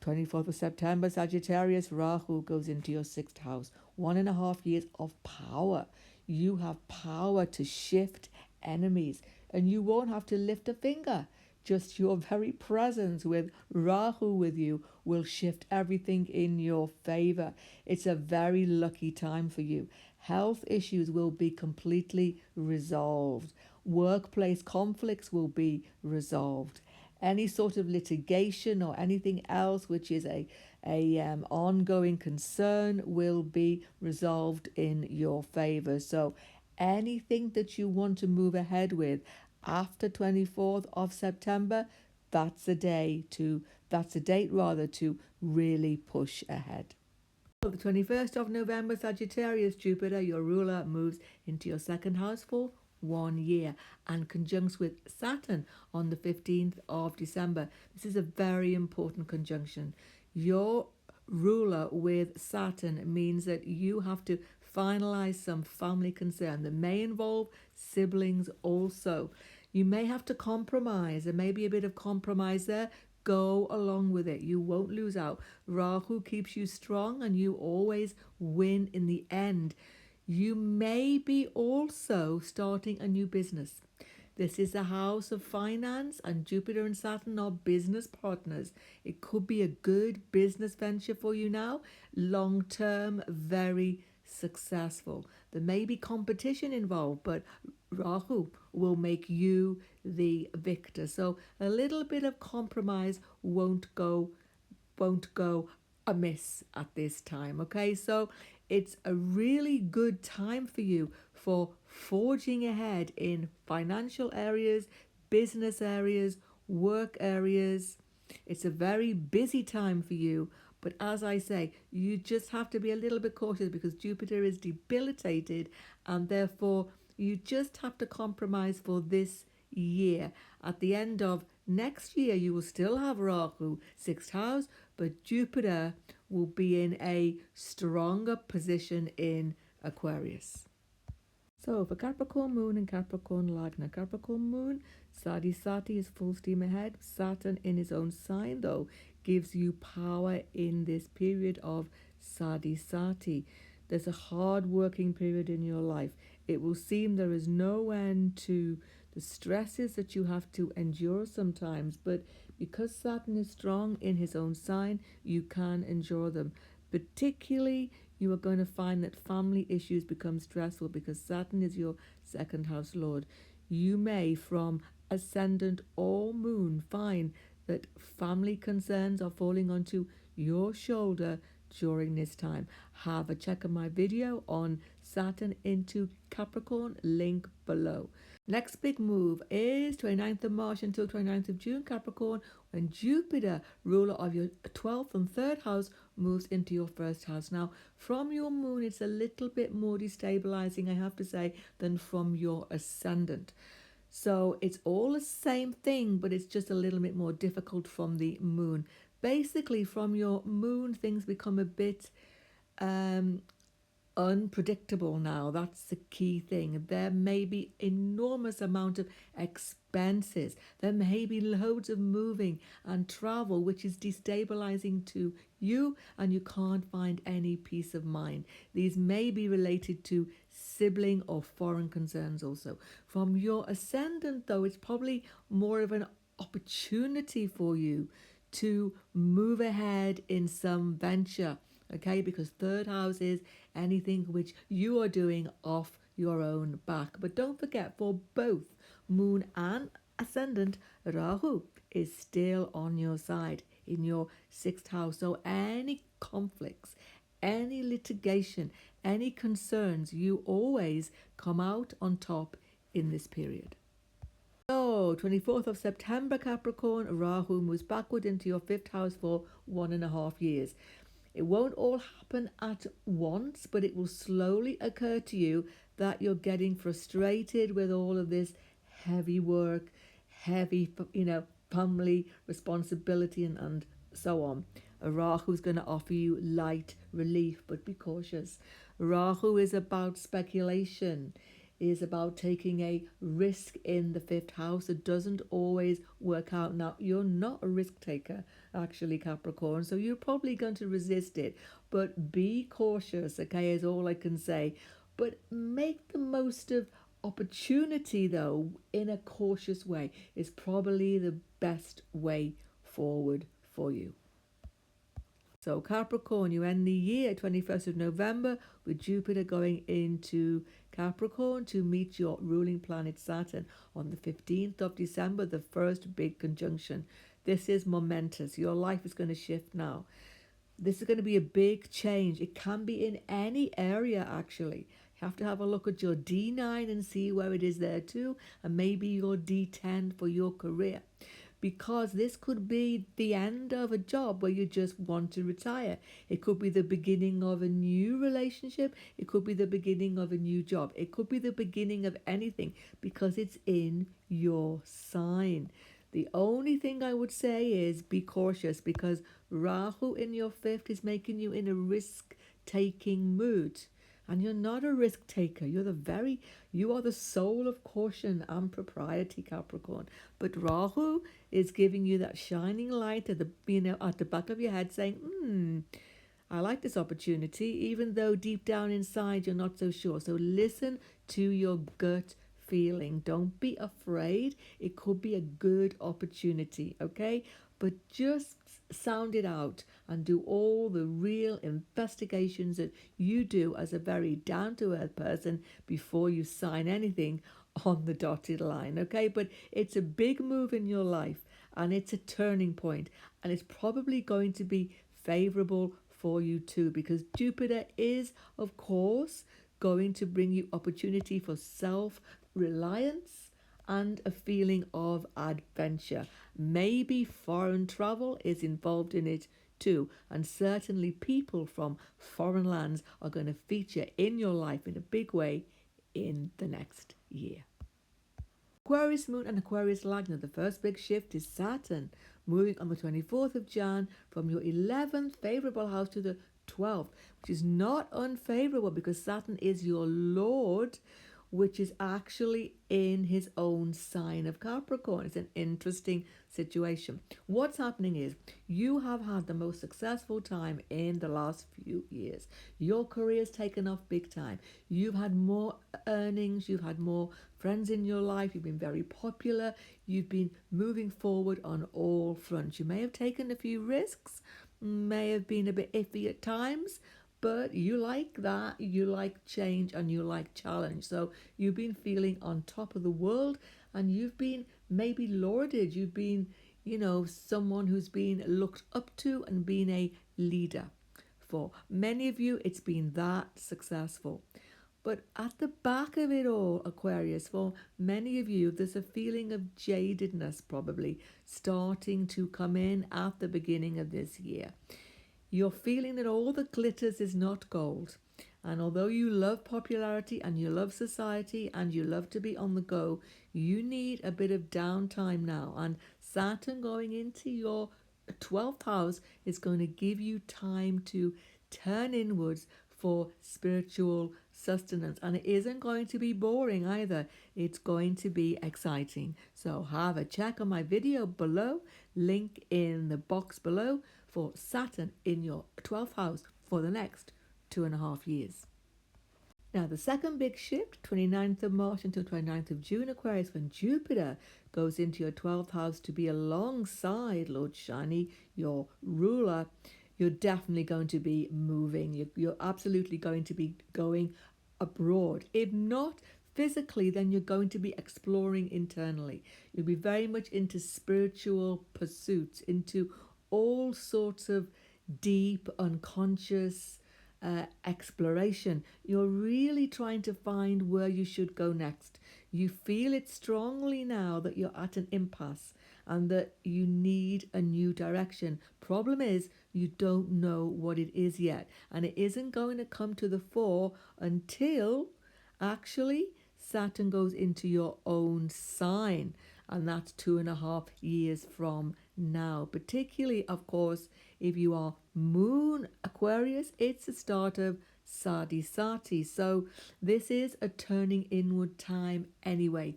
24th of September, Sagittarius, Rahu goes into your 6th house. 1.5 years of power. You have power to shift enemies, and you won't have to lift a finger. Just your very presence with Rahu with you will shift everything in your favor. It's a very lucky time for you. Health issues will be completely resolved. Workplace conflicts will be resolved. Any sort of litigation or anything else which is a ongoing concern will be resolved in your favor. So anything that you want to move ahead with after 24th of September, that's a date to really push ahead. So the 21st of November, Sagittarius, Jupiter, your ruler, moves into your 2nd house for 1 year and conjuncts with Saturn on the 15th of December. This is a very important conjunction. Your ruler with Saturn means that you have to finalize some family concern that may involve siblings also. You may have to compromise. There may be a bit of compromise there. Go along with it. You won't lose out. Rahu keeps you strong and you always win in the end. You may be also starting a new business. This is the house of finance, and Jupiter and Saturn are business partners. It could be a good business venture for you now, long term, very successful. There may be competition involved, but Rahu will make you the victor. So a little bit of compromise won't go amiss at this time, okay? So it's a really good time for you for forging ahead in financial areas, business areas, work areas. It's a very busy time for you, but as I say, you just have to be a little bit cautious because Jupiter is debilitated, and therefore you just have to compromise for this year. At the end of next year, you will still have Rahu, 6th house, but Jupiter will be in a stronger position in Aquarius. So for Capricorn Moon and Capricorn Lagna, Capricorn Moon, Sati is full steam ahead. Saturn in his own sign, though, gives you power in this period of Sati. There's a hard working period in your life. It will seem there is no end to the stresses that you have to endure sometimes, but because Saturn is strong in his own sign, you can endure them. Particularly, you are going to find that family issues become stressful because Saturn is your 2nd house lord. You may, from ascendant or moon, find that family concerns are falling onto your shoulder during this time. Have a check of my video on Saturn into Capricorn, link below. Next big move is 29th of March until 29th of June, Capricorn, when Jupiter, ruler of your 12th and 3rd house, moves into your 1st house. Now, from your moon, it's a little bit more destabilizing, I have to say, than from your ascendant. So it's all the same thing, but it's just a little bit more difficult from the moon. Basically, from your moon, things become a bit unpredictable now. That's the key thing. There may be enormous amount of expenses. There may be loads of moving and travel, which is destabilizing to you, and you can't find any peace of mind. These may be related to sibling or foreign concerns also. From your ascendant, though, it's probably more of an opportunity for you to move ahead in some venture, okay? Because third house is anything which you are doing off your own back. But don't forget, for both moon and ascendant, Rahu is still on your side in your sixth house. So any conflicts, any litigation, any concerns, you always come out on top in this period. So, 24th of September, Capricorn, Rahu moves backward into your fifth house for 1.5 years. It won't all happen at once, but it will slowly occur to you that you're getting frustrated with all of this heavy work, heavy, family responsibility and so on. Rahu is going to offer you light relief, but be cautious. Rahu is about speculation, is about taking a risk in the fifth house. It doesn't always work out. Now, you're not a risk taker, actually, Capricorn, so you're probably going to resist it, but be cautious, okay, is all I can say. But make the most of opportunity, though, in a cautious way is probably the best way forward for you. So Capricorn, you end the year 21st of November with Jupiter going into Capricorn to meet your ruling planet Saturn on the 15th of December, the first big conjunction. This is momentous. Your life is going to shift now. This is going to be a big change. It can be in any area, actually. You have to have a look at your D9 and see where it is there too, and maybe your D10 for your career. Because this could be the end of a job where you just want to retire. It could be the beginning of a new relationship. It could be the beginning of a new job. It could be the beginning of anything because it's in your sign. The only thing I would say is be cautious because Rahu in your fifth is making you in a risk-taking mood. And you're not a risk taker. You are the soul of caution and propriety, Capricorn. But Rahu is giving you that shining light at the back of your head saying, I like this opportunity, even though deep down inside you're not so sure. So listen to your gut feeling. Don't be afraid. It could be a good opportunity, okay? But just sound it out and do all the real investigations that you do as a very down-to-earth person before you sign anything on the dotted line, okay? But it's a big move in your life and it's a turning point, and it's probably going to be favorable for you too, because Jupiter is, of course, going to bring you opportunity for self-reliance and a feeling of adventure. Maybe foreign travel is involved in it too, and certainly people from foreign lands are going to feature in your life in a big way in the next year. Aquarius moon and Aquarius Lagna, the first big shift is Saturn moving on the 24th of Jan from your 11th favorable house to the 12th, which is not unfavorable because Saturn is your Lord, which is actually in his own sign of Capricorn. It's an interesting situation. What's happening is you have had the most successful time in the last few years. Your career's taken off big time. You've had more earnings. You've had more friends in your life. You've been very popular. You've been moving forward on all fronts. You may have taken a few risks, may have been a bit iffy at times, but you like that, you like change and you like challenge. So you've been feeling on top of the world and you've been maybe lauded. You've been, someone who's been looked up to and been a leader. For many of you, it's been that successful. But at the back of it all, Aquarius, for many of you, there's a feeling of jadedness probably starting to come in at the beginning of this year. You're feeling that all that glitters is not gold. And although you love popularity and you love society and you love to be on the go, you need a bit of downtime now. And Saturn going into your 12th house is going to give you time to turn inwards for spiritual sustenance. And it isn't going to be boring either. It's going to be exciting. So have a check on my video below, link in the box below, for Saturn in your 12th house for the next 2.5 years. Now, the second big shift, 29th of March until 29th of June, Aquarius, when Jupiter goes into your 12th house to be alongside Lord Shani, your ruler, you're definitely going to be moving. You're absolutely going to be going abroad. If not physically, then you're going to be exploring internally. You'll be very much into spiritual pursuits, into all sorts of deep, unconscious exploration. You're really trying to find where you should go next. You feel it strongly now that you're at an impasse and that you need a new direction. Problem is, you don't know what it is yet, and it isn't going to come to the fore until actually Saturn goes into your own sign, and that's 2.5 years from now. Particularly, of course, if you are Moon Aquarius, it's the start of Sadi Sati. So this is a turning inward time anyway.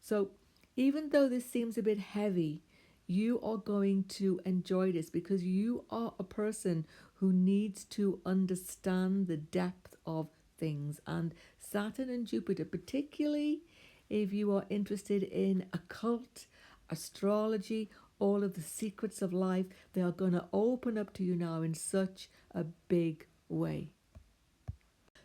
So even though this seems a bit heavy, you are going to enjoy this because you are a person who needs to understand the depth of things. And Saturn and Jupiter, particularly if you are interested in occult, astrology, all of the secrets of life, they are going to open up to you now in such a big way.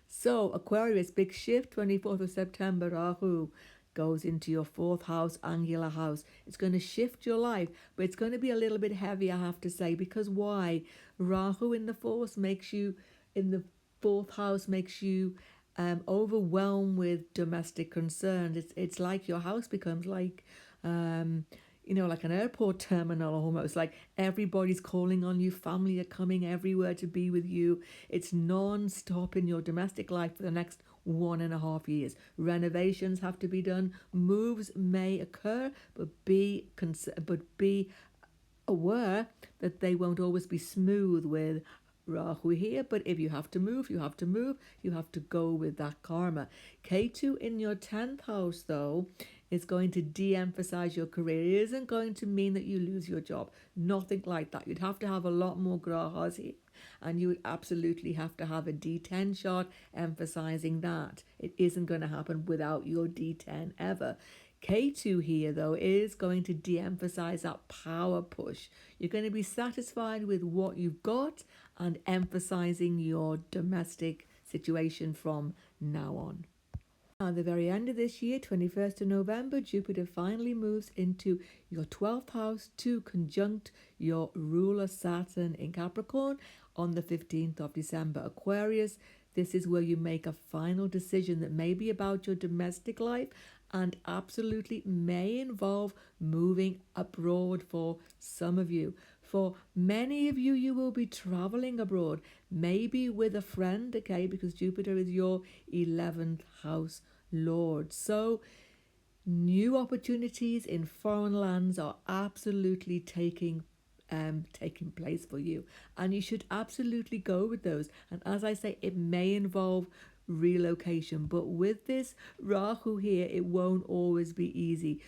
So Aquarius, big shift, 24th of September, Rahu goes into your 4th house, angular house. It's going to shift your life, but it's going to be a little bit heavy, I have to say, because why? Rahu in the 4th makes you, in the 4th house, makes you overwhelmed with domestic concerns. It's like your house becomes like like an airport terminal almost. Like everybody's calling on you, family are coming everywhere to be with you. It's non-stop in your domestic life for the next 1.5 years. Renovations have to be done. Moves may occur, but be aware that they won't always be smooth with Rahu here. But if you have to move, you have to move. You have to go with that karma. Ketu in your 10th house, though, is going to de-emphasize your career. It isn't going to mean that you lose your job. Nothing like that. You'd have to have a lot more grahas here. And you would absolutely have to have a D10 chart emphasizing that. It isn't going to happen without your D10 ever. K2 here, though, is going to de-emphasize that power push. You're going to be satisfied with what you've got and emphasizing your domestic situation from now on. At the very end of this year, 21st of November, Jupiter finally moves into your 12th house to conjunct your ruler Saturn in Capricorn on the 15th of December. Aquarius, this is where you make a final decision that may be about your domestic life and absolutely may involve moving abroad for some of you. For many of you, you will be traveling abroad, maybe with a friend, okay, because Jupiter is your 11th house lord. So new opportunities in foreign lands are absolutely taking place for you, and you should absolutely go with those. And as I say, it may involve relocation, but with this Rahu here, it won't always be easy.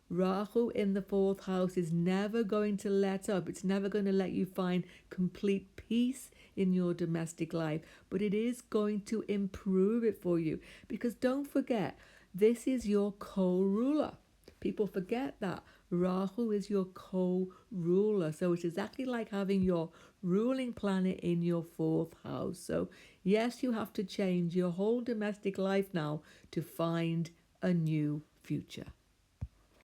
Rahu in the 4th house is never going to let up. It's never going to let you find complete peace in your domestic life, but it is going to improve it for you, because don't forget, this is your co-ruler. People forget that. Rahu is your co-ruler. So it's exactly like having your ruling planet in your 4th house. So yes, you have to change your whole domestic life now to find a new future.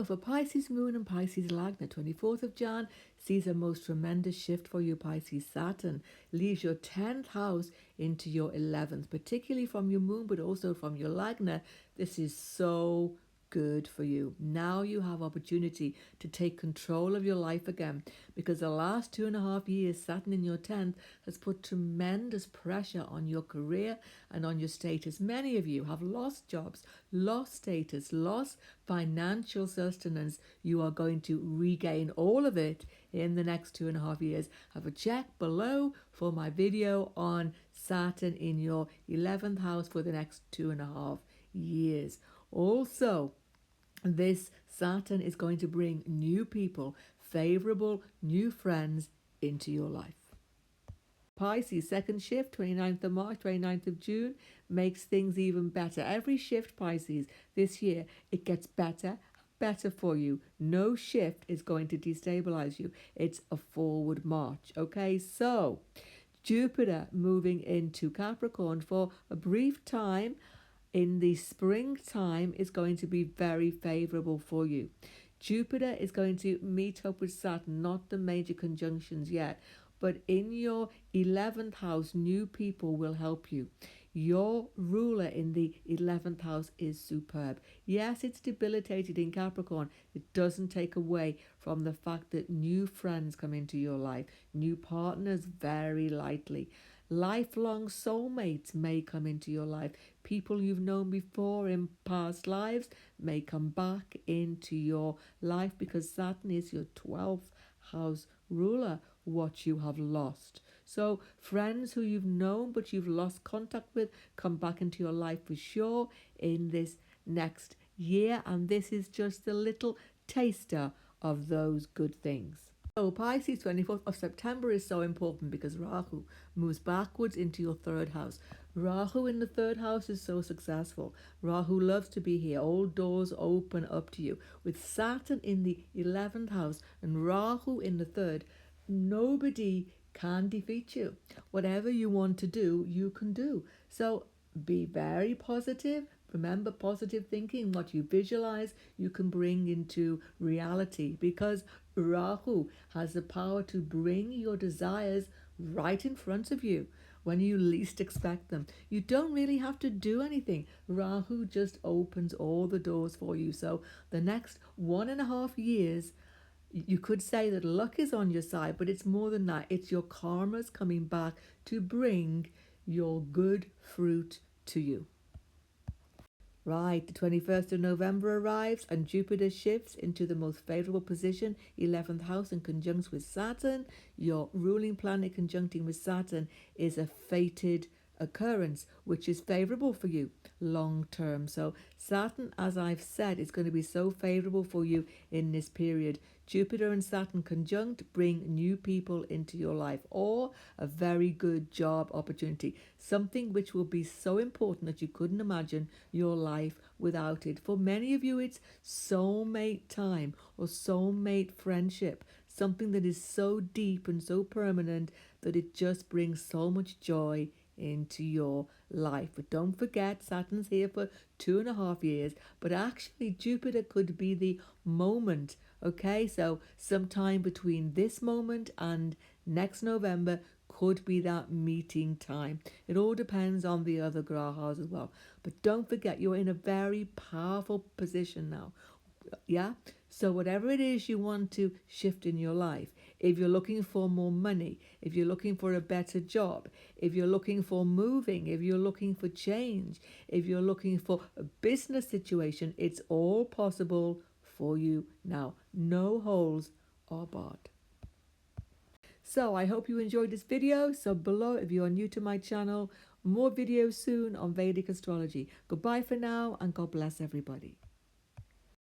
For Pisces Moon and Pisces Lagna, 24th of Jan sees a most tremendous shift for you. Pisces Saturn leaves your 10th house into your 11th, particularly from your Moon, but also from your Lagna. This is so good for you. Now you have opportunity to take control of your life again, because the last 2.5 years, Saturn in your 10th has put tremendous pressure on your career and on your status. Many of you have lost jobs, lost status, lost financial sustenance. You are going to regain all of it in the next 2.5 years. Have a check below for my video on Saturn in your 11th house for the next 2.5 years. Also, this Saturn is going to bring new people, favorable new friends into your life. Pisces, second shift, 29th of March, 29th of June, makes things even better. Every shift, Pisces, this year, it gets better, better for you. No shift is going to destabilize you. It's a forward march, okay? So, Jupiter moving into Capricorn for a brief time in the springtime is going to be very favorable for you. Jupiter is going to meet up with Saturn, not the major conjunctions yet, but in your 11th house, new people will help you. Your ruler in the 11th house is superb. Yes, it's debilitated in Capricorn. It doesn't take away from the fact that new friends come into your life, new partners very likely. Lifelong soulmates may come into your life. People you've known before in past lives may come back into your life because Saturn is your 12th house ruler, what you have lost. So friends who you've known but you've lost contact with come back into your life for sure in this next year, and this is just a little taster of those good things. So Pisces, 24th of September is so important because Rahu moves backwards into your third house. Rahu in the third house is so successful. Rahu loves to be here. All doors open up to you. With Saturn in the 11th house and Rahu in the third, nobody can defeat you. Whatever you want to do, you can do. So be very positive. Remember, positive thinking, what you visualize, you can bring into reality because Rahu has the power to bring your desires right in front of you when you least expect them. You don't really have to do anything. Rahu just opens all the doors for you. So the next 1.5 years, you could say that luck is on your side, but it's more than that. It's your karmas coming back to bring your good fruit to you. Right, the 21st of November arrives and Jupiter shifts into the most favourable position, 11th house, and conjuncts with Saturn. Your ruling planet conjuncting with Saturn is a fated occurrence, which is favourable for you long term. So Saturn, as I've said, is going to be so favourable for you in this period. Jupiter and Saturn conjunct bring new people into your life or a very good job opportunity, something which will be so important that you couldn't imagine your life without it. For many of you, it's soulmate time or soulmate friendship, something that is so deep and so permanent that it just brings so much joy into your life. But don't forget, Saturn's here for 2.5 years, but actually Jupiter could be the moment. Okay, so sometime between this moment and next November could be that meeting time. It all depends on the other grahas as well. But don't forget, you're in a very powerful position now. Yeah, so whatever it is you want to shift in your life, if you're looking for more money, if you're looking for a better job, if you're looking for moving, if you're looking for change, if you're looking for a business situation, it's all possible for you now. No holes are barred. So I hope you enjoyed this video. So below, if you are new to my channel, more videos soon on Vedic astrology. Goodbye for now and God bless everybody.